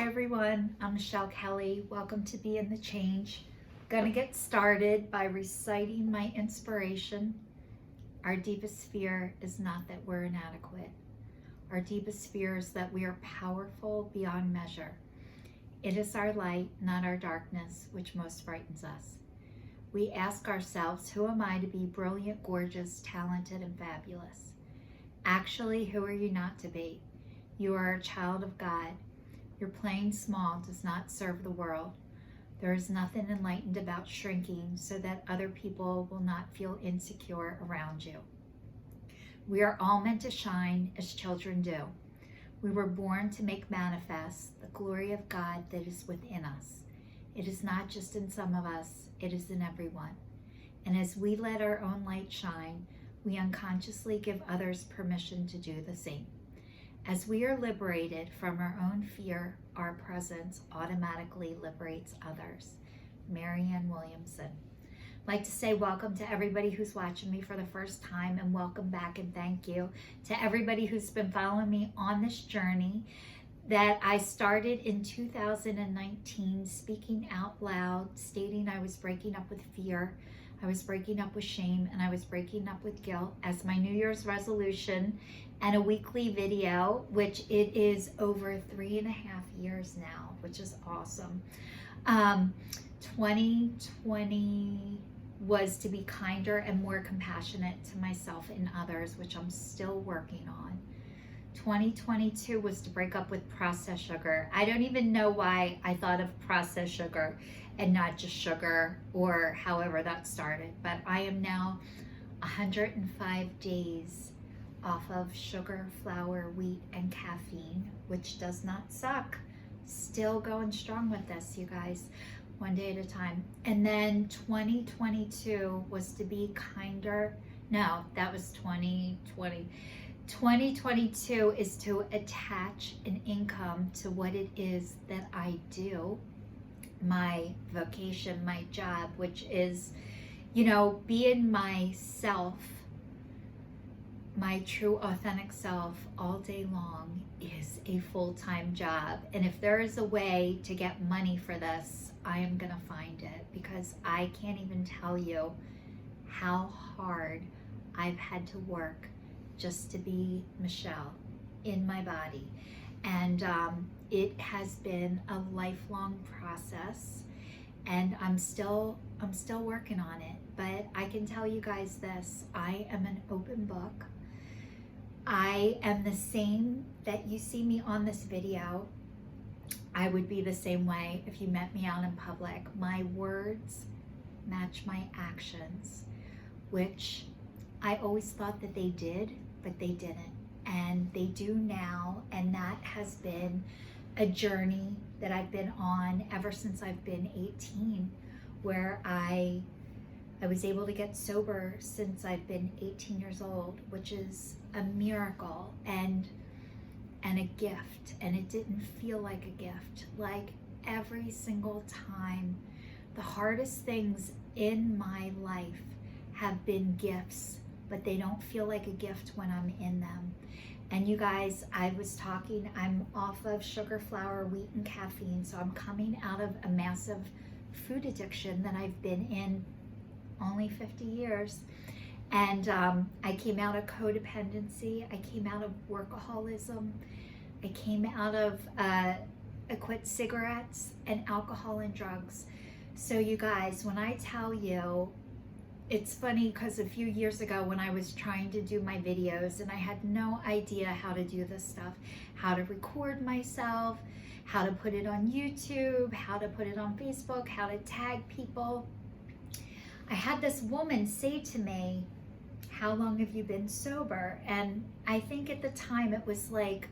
everyone, I'm Michelle Kelly. Welcome to Be in the Change. Gonna get started by reciting my inspiration. Our deepest fear is not that we're inadequate. Our deepest fear is that we are powerful beyond measure. It is our light, not our darkness, which most frightens us. We ask ourselves, who am I to be brilliant, gorgeous, talented, and fabulous? Actually, who are you not to be? You are a child of God. Your playing small does not serve the world. There is nothing enlightened about shrinking so that other people will not feel insecure around you. We are all meant to shine as children do. We were born to make manifest the glory of God that is within us. It is not just in some of us, it is in everyone. And as we let our own light shine, we unconsciously give others permission to do the same. As we are liberated from our own fear, our presence automatically liberates others. Marianne Williamson. I'd like to say welcome to everybody who's watching me for the first time, and welcome back, and thank you to everybody who's been following me on this journey that I started in 2019, speaking out loud, stating I was breaking up with fear, I was breaking up with shame, and I was breaking up with guilt as my New Year's resolution and a weekly video, which it is over 3.5 years now, which is awesome. 2020 was to be kinder and more compassionate to myself and others, which I'm still working on. 2022 was to break up with processed sugar. I don't even know why I thought of processed sugar and not just sugar, or however that started, but I am now 105 days off of sugar, flour, wheat, and caffeine, which does not suck. Still going strong with this, you guys, one day at a time. And then 2022 was to be kinder. No, that was 2020. 2022 is to attach an income to what it is that I do, my vocation, my job, which is, being myself, my true authentic self all day long is a full-time job. And if there is a way to get money for this, I am gonna find it, because I can't even tell you how hard I've had to work just to be Michelle in my body. And it has been a lifelong process, and I'm still working on it. But I can tell you guys this, I am an open book. I am the same that you see me on this video. I would be the same way if you met me out in public. My words match my actions, which I always thought that they did, but they didn't. And they do now, and that has been a journey that I've been on ever since I've been 18, where I was able to get sober since I've been 18 years old, which is a miracle and a gift. And it didn't feel like a gift. Like every single time, the hardest things in my life have been gifts, but they don't feel like a gift when I'm in them. And you guys, I'm off of sugar, flour, wheat, and caffeine, so I'm coming out of a massive food addiction that I've been in only 50 years. And I came out of codependency, I came out of workaholism, I came out of, I quit cigarettes and alcohol and drugs. So you guys, when I tell you, it's funny because a few years ago when I was trying to do my videos and I had no idea how to do this stuff, how to record myself, how to put it on YouTube, how to put it on Facebook, how to tag people. I had this woman say to me, how long have you been sober? And I think at the time it was like,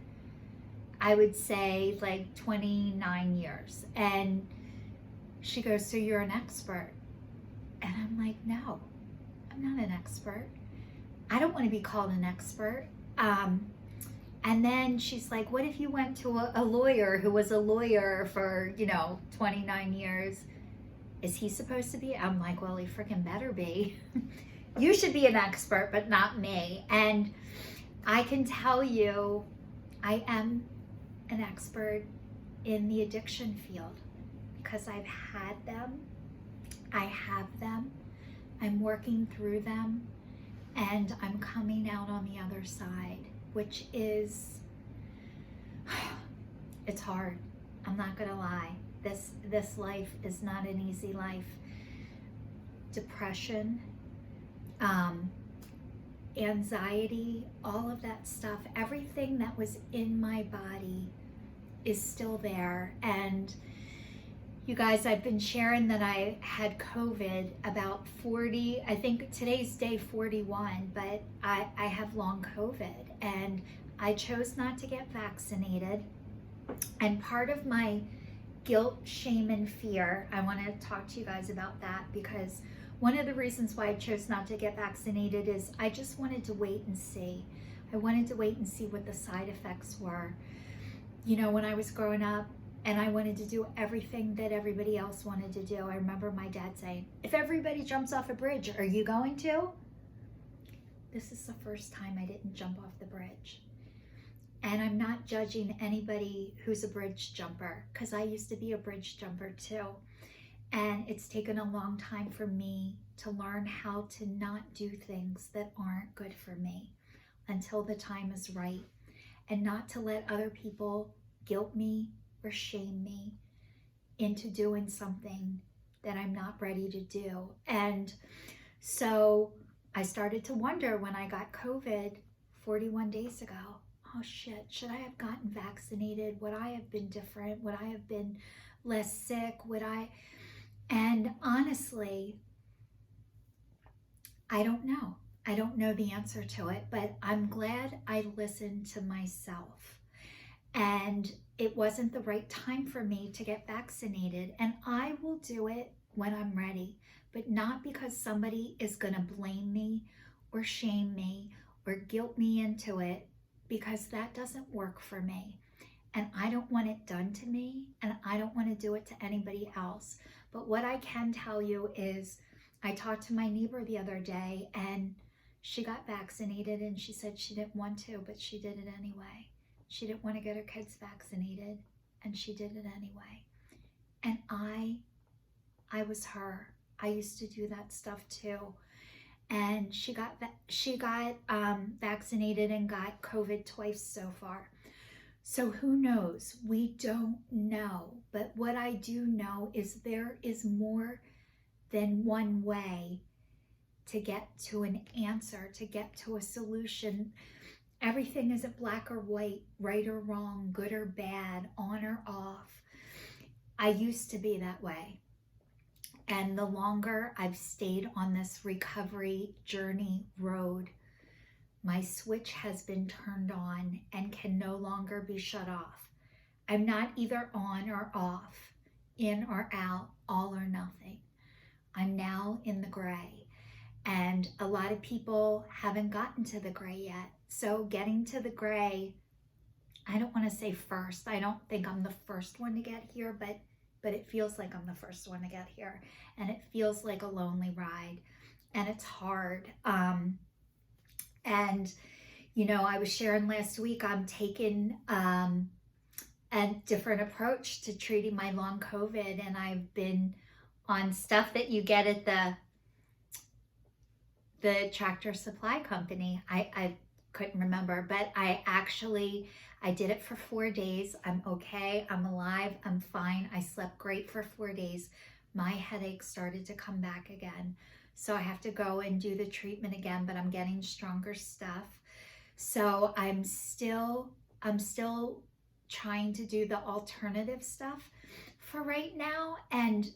I would say like 29 years. And she goes, so you're an expert? And I'm like, no, I'm not an expert. I don't want to be called an expert. And then she's like, what if you went to a lawyer who was a lawyer for, 29 years? Is he supposed to be? I'm like, well, he freaking better be. You should be an expert, but not me. And I can tell you, I am an expert in the addiction field because I've had them, I have them, I'm working through them, and I'm coming out on the other side, which is, it's hard. I'm not gonna lie. This life is not an easy life. Depression, anxiety, all of that stuff, everything that was in my body is still there. And you guys, I've been sharing that I had COVID about 40, I think today's day 41, but I have long COVID, and I chose not to get vaccinated. And part of my guilt, shame, and fear, I want to talk to you guys about that, because one of the reasons why I chose not to get vaccinated is I just wanted to wait and see. I wanted to wait and see what the side effects were. You know, when I was growing up and I wanted to do everything that everybody else wanted to do, I remember my dad saying, if everybody jumps off a bridge, are you going to? This is the first time I didn't jump off the bridge. And I'm not judging anybody who's a bridge jumper, because I used to be a bridge jumper too. And it's taken a long time for me to learn how to not do things that aren't good for me until the time is right, and not to let other people guilt me or shame me into doing something that I'm not ready to do. And so I started to wonder when I got COVID 41 days ago, oh shit, should I have gotten vaccinated? Would I have been different? Would I have been less sick? And honestly, I don't know. I don't know the answer to it, but I'm glad I listened to myself. And it wasn't the right time for me to get vaccinated. And I will do it when I'm ready, but not because somebody is going to blame me or shame me or guilt me into it, because that doesn't work for me. And I don't want it done to me, and I don't want to do it to anybody else. But what I can tell you is, I talked to my neighbor the other day, and she got vaccinated, and she said she didn't want to, but she did it anyway. She didn't want to get her kids vaccinated, and she did it anyway. And I was her. I used to do that stuff too. And she got vaccinated and got COVID twice so far. So who knows? We don't know. But what I do know is there is more than one way to get to an answer, to get to a solution. Everything isn't black or white, right or wrong, good or bad, on or off. I used to be that way. And the longer I've stayed on this recovery journey road, my switch has been turned on and can no longer be shut off. I'm not either on or off, in or out, all or nothing. I'm now in the gray. And a lot of people haven't gotten to the gray yet. So getting to the gray, I don't want to say first. I don't think I'm the first one to get here, but it feels like I'm the first one to get here. And it feels like a lonely ride. And it's hard. And, you know, I was sharing last week, I'm taking a different approach to treating my long COVID. And I've been on stuff that you get at the Tractor Supply Company. I couldn't remember, but I did it for 4 days. I'm okay. I'm alive. I'm fine. I slept great for 4 days. My headache started to come back again. So I have to go and do the treatment again, but I'm getting stronger stuff. So I'm still trying to do the alternative stuff for right now. And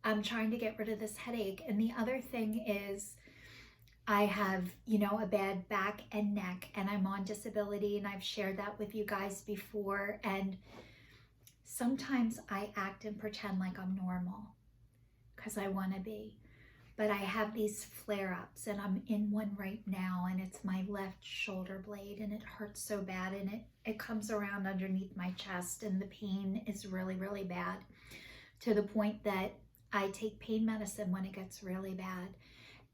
I'm trying to get rid of this headache. And the other thing is, I have, you know, a bad back and neck, and I'm on disability, and I've shared that with you guys before. And sometimes I act and pretend like I'm normal because I want to be. But I have these flare-ups, and I'm in one right now, and it's my left shoulder blade, and it hurts so bad, and it comes around underneath my chest, and the pain is really, really bad, to the point that I take pain medicine when it gets really bad.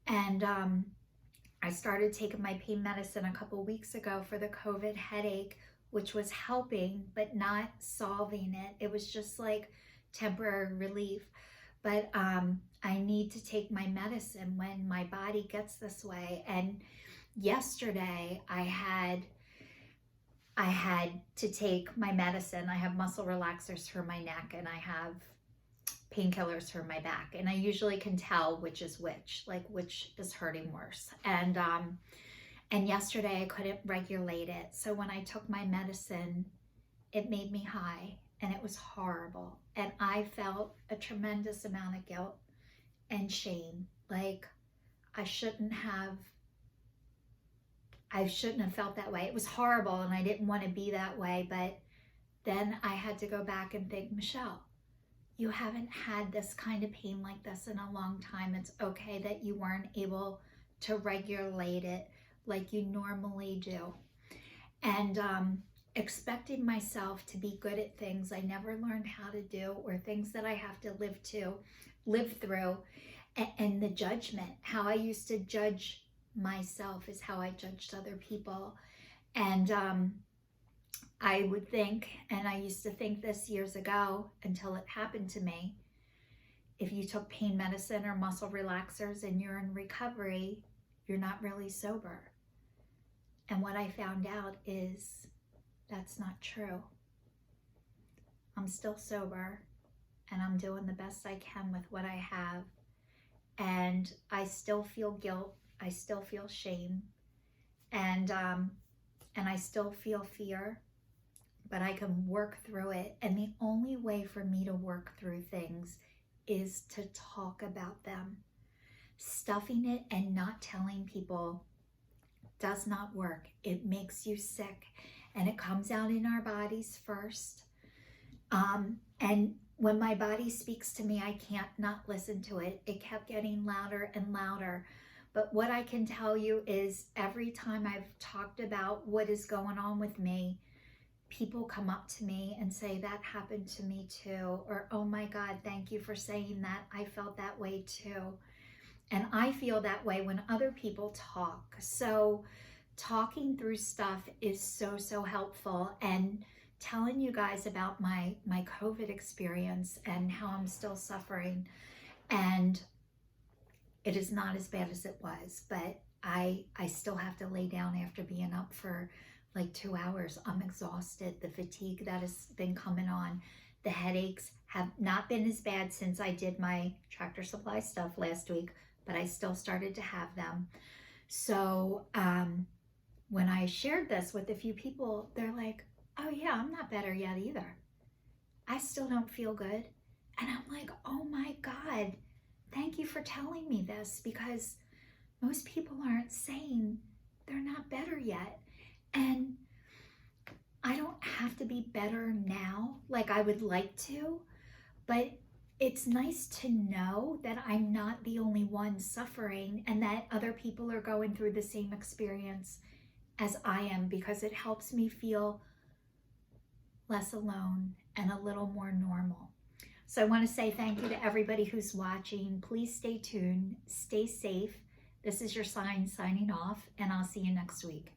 And I started taking my pain medicine a couple weeks ago for the COVID headache which was helping but not solving it. It was just like temporary relief. But I need to take my medicine when my body gets this way. And yesterday I had to take my medicine. I have muscle relaxers for my neck and I have painkillers for my back. And I usually can tell which is which, like which is hurting worse. And yesterday I couldn't regulate it. So when I took my medicine, it made me high and it was horrible. And I felt a tremendous amount of guilt and shame. Like I shouldn't have felt that way. It was horrible and I didn't want to be that way. But then I had to go back and think, Michelle, you haven't had this kind of pain like this in a long time. It's okay that you weren't able to regulate it like you normally do. And expecting myself to be good at things I never learned how to do, or things that I have to live through, and the judgment, how I used to judge myself is how I judged other people. And I would think, and I used to think this years ago until it happened to me, if you took pain medicine or muscle relaxers and you're in recovery, you're not really sober. And what I found out is that's not true. I'm still sober and I'm doing the best I can with what I have. And I still feel guilt. I still feel shame. And I still feel fear, but I can work through it. And the only way for me to work through things is to talk about them. Stuffing it and not telling people does not work. It makes you sick, and it comes out in our bodies first. And when my body speaks to me, I can't not listen to it. It kept getting louder and louder. But what I can tell you is every time I've talked about what is going on with me, people come up to me and say, that happened to me too. Or, oh my God, thank you for saying that. I felt that way too. And I feel that way when other people talk. So talking through stuff is so helpful. And telling you guys about my COVID experience and how I'm still suffering. And it is not as bad as it was, but I still have to lay down after being up for like 2 hours. I'm exhausted. The fatigue that has been coming on, the headaches have not been as bad since I did my Tractor Supply stuff last week, but I still started to have them. So when I shared this with a few people, they're like, oh yeah, I'm not better yet either. I still don't feel good. And I'm like, oh my God, thank you for telling me this, because most people aren't saying they're not better yet. And I don't have to be better now like I would like to, but it's nice to know that I'm not the only one suffering and that other people are going through the same experience as I am, because it helps me feel less alone and a little more normal. So I want to say thank you to everybody who's watching. Please stay tuned, stay safe. This is your sign signing off, and I'll see you next week.